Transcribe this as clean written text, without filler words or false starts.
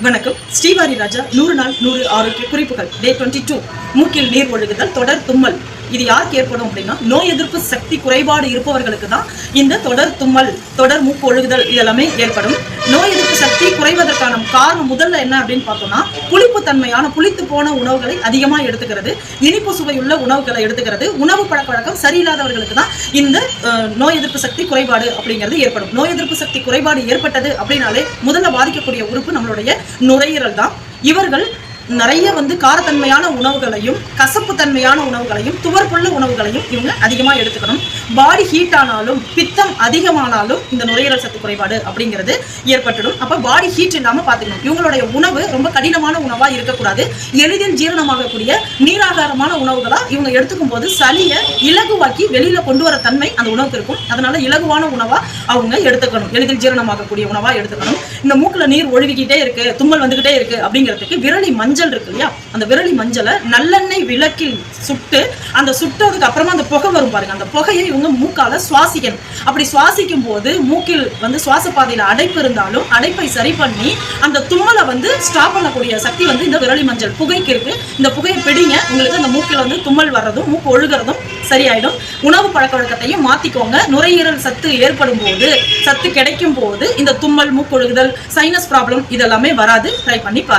வணக்கம். ஸ்ரீவாரி ராஜா 100 நாள் 100 ஆரோக்கிய குறிப்புகள். டே 22. மூக்கில் நீர் ஒழுகுதல், தொடர் தும்மல். இது யாருக்கு ஏற்படும் அப்படின்னா, நோய் எதிர்ப்பு சக்தி குறைபாடு இருப்பவர்களுக்கு தான் இந்த தொடர் தும்மல், தொடர் மூக்கு ஒழுகுதல் இதெல்லாமே ஏற்படும். நோய் எதிர்ப்பு சக்தி குறைவதற்கான காரணம் முதல்ல என்ன அப்படின்னு பார்த்தோம்னா, புளிப்பு தன்மையான புளித்து போன உணவுகளை அதிகமாக எடுத்துக்கிறது, இனிப்பு சுவையுள்ள உணவுகளை எடுத்துக்கிறது. உணவு பழக்க வழக்கம் சரியில்லாதவர்களுக்கு தான் இந்த நோய் எதிர்ப்பு சக்தி குறைபாடு அப்படிங்கிறது ஏற்படும். நோய் எதிர்ப்பு சக்தி குறைபாடு ஏற்பட்டது அப்படின்னாலே முதல்ல பாதிக்கக்கூடிய உறுப்பு நம்மளுடைய நுரையீரல் தான். இவர்கள் நிறைய காரத்தன்மையான உணவுகளையும் கசப்பு தன்மையான உணவுகளையும் துவர்ப்புள்ள உணவுகளையும் இவங்க அதிகமாக எடுத்துக்கணும். பாடி ஹீட் ஆனாலும் பித்தம் அதிகமானாலும் இந்த நுரையீரல் சத்து குறைபாடு அப்படிங்கிறது ஏற்பட்டுடும். அப்போ பாடி ஹீட் இல்லாமல் பார்த்துக்கணும். இவங்களுடைய உணவு ரொம்ப கடினமான உணவாக இருக்கக்கூடாது. எளிதில் ஜீரணமாகக்கூடிய நீராகாரமான உணவுகளாக இவங்க எடுத்துக்கும் போது சளியை இலகுவாக்கி வெளியில கொண்டு வர தன்மை அந்த உணவுக்கு இருக்கும். அதனால இலகுவான உணவா அவங்க எடுத்துக்கணும். எளிதில் ஜீரணமாகக்கூடிய உணவா எடுத்துக்கணும். இந்த மூக்குல நீர் ஒழுகிக்கிட்டே இருக்கு, தும்மல் வந்துகிட்டே இருக்கு அப்படிங்கிறதுக்கு விரலி மஞ்சள் இருக்கு இல்லையா, அந்த விரலி மஞ்சளை நல்லெண்ணெய் விளக்கில் சுட்டு, அந்த சுட்டதுக்கு அப்புறமா அந்த புகை வரும் பாருங்க, அந்த புகையை இவங்க மூக்கால சுவாசிக்கணும். அப்படி சுவாசிக்கும் போது மூக்கில் சுவாச பாதையில அடைப்பு இருந்தாலும் அடைப்பை சரி பண்ணி அந்த தும்மலை ஸ்டாப் பண்ணக்கூடிய சக்தி இந்த விரலி மஞ்சள் புகைக்கு இருக்கு. இந்த புகையை பிடிங்க, உங்களுக்கு அந்த மூக்கில் தும்மல் வர்றதும் மூக்கு ஒழுகிறதும் சரியாயிடும். உணவு பழக்க வழக்கத்தையும் மாத்திக்கோங்க. நுரையீரல் சத்து ஏற்படும் போது, சத்து கிடைக்கும் போது இந்த தும்மல், மூக்கு ஒழுகுதல், சைனஸ் ப்ராப்ளம் இதெல்லாமே வராது. ட்ரை பண்ணி பாருங்க.